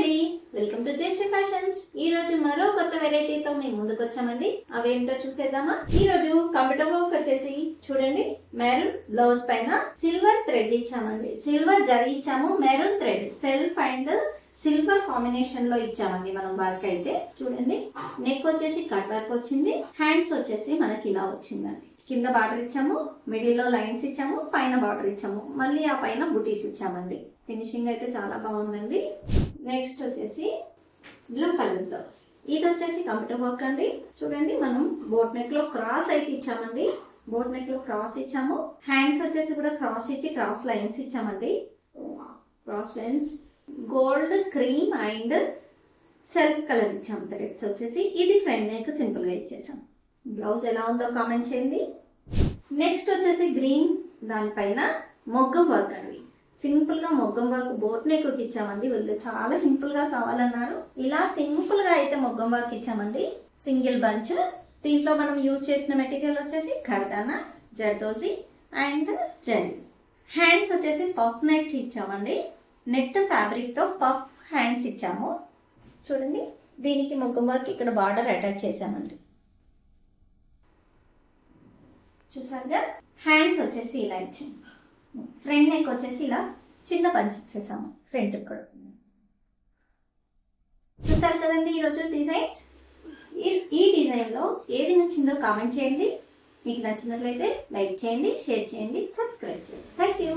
అండి, welcome to జేశ్రీ fashions. ఈ రోజు మరో కొత్త వెరైటీతో మేము ముందుకు వచ్చామండి. అవేంటో చూసేద్దామా? ఈ రోజు కంప్యూటర్ వర్క్ వచ్చేసి చూడండి, మెరూన్ బ్లౌజ్ పైన సిల్వర్ థ్రెడ్ ఇచ్చామండి. సిల్వర్ జరీ ఇచ్చాము, maroon thread self and silver combination లో ఇచ్చామండి మనం వర్క్ అయితే. చూడండి, నెక్ వచ్చేసి కట్ వర్క్ వచ్చింది, హ్యాండ్స్ వచ్చేసి మనకి ఇలా వచ్చిందండి. కింద బార్డర్ ఇచ్చాము, మిడిల్ లో లైన్స్ ఇచ్చాము, పైన బార్డర్ ఇచ్చాము, మళ్ళీ ఆ పైన బుటీస్ ఇచ్చామండి. ఫినిషింగ్ అయితే చాలా బాగుందండి. నెక్స్ట్ వచ్చేసి బ్లూ కలర్ బ్లౌజ్. ఇది వచ్చేసి కంప్యూటర్ వర్క్ అండి. చూడండి, మనం బోట్ నెక్ లో క్రాస్ అయితే ఇచ్చామండి. బోట్ నెక్ లో క్రాస్ ఇచ్చాము, హ్యాండ్స్ వచ్చేసి కూడా క్రాస్ ఇచ్చి క్రాస్ లైన్స్ ఇచ్చామండి. Cross lines gold, cream and self colour ఇచ్చాము. థ్రెడ్స్ వచ్చేసి ఇది ఫ్రంట్ నెక్ సింపుల్ గా ఇచ్చేసాం. బ్లౌజ్ ఎలా ఉందో కామెంట్ చేయండి. నెక్స్ట్ వచ్చేసి గ్రీన్, దానిపైన మొగ్గం వర్క్ అండి. సింపుల్ గా మొగ్గం వర్క్ బోట్ నెక్ ఇచ్చామండి. వీళ్ళు చాలా సింపుల్ గా కావాలన్నారు. ఇలా సింపుల్ గా అయితే మొగ్గం వర్క్ ఇచ్చామండి. Single bunch. దీంట్లో మనం యూజ్ చేసిన మెటీరియల్ వచ్చేసి కర్దానా, జర్దోజీ అండ్ జెల్. హ్యాండ్స్ వచ్చేసి పఫ్ నెట్ ఇచ్చామండి. నెట్ ఫ్యాబ్రిక్ తో పఫ్ హ్యాండ్స్ ఇచ్చాము. చూడండి, దీనికి మొగ్గం వర్క్ ఇక్కడ బార్డర్ అటాచ్ చేసామండి. చూసారుగా, హ్యాండ్స్ వచ్చేసి ఇలా ఇచ్చాము. ఫ్రంట్ నెక్ వచ్చేసి ఇలా చిన్న పంచ్ ఇచ్చేసాము ఫ్రంట్ కూడా. చూసారు కదండి ఈరోజు డిజైన్స్. ఈ డిజైన్ లో ఏది నచ్చిందో కామెంట్ చేయండి. మీకు నచ్చినట్లయితే లైక్ చేయండి, షేర్ చేయండి, సబ్స్క్రైబ్ చేయండి. Thank you.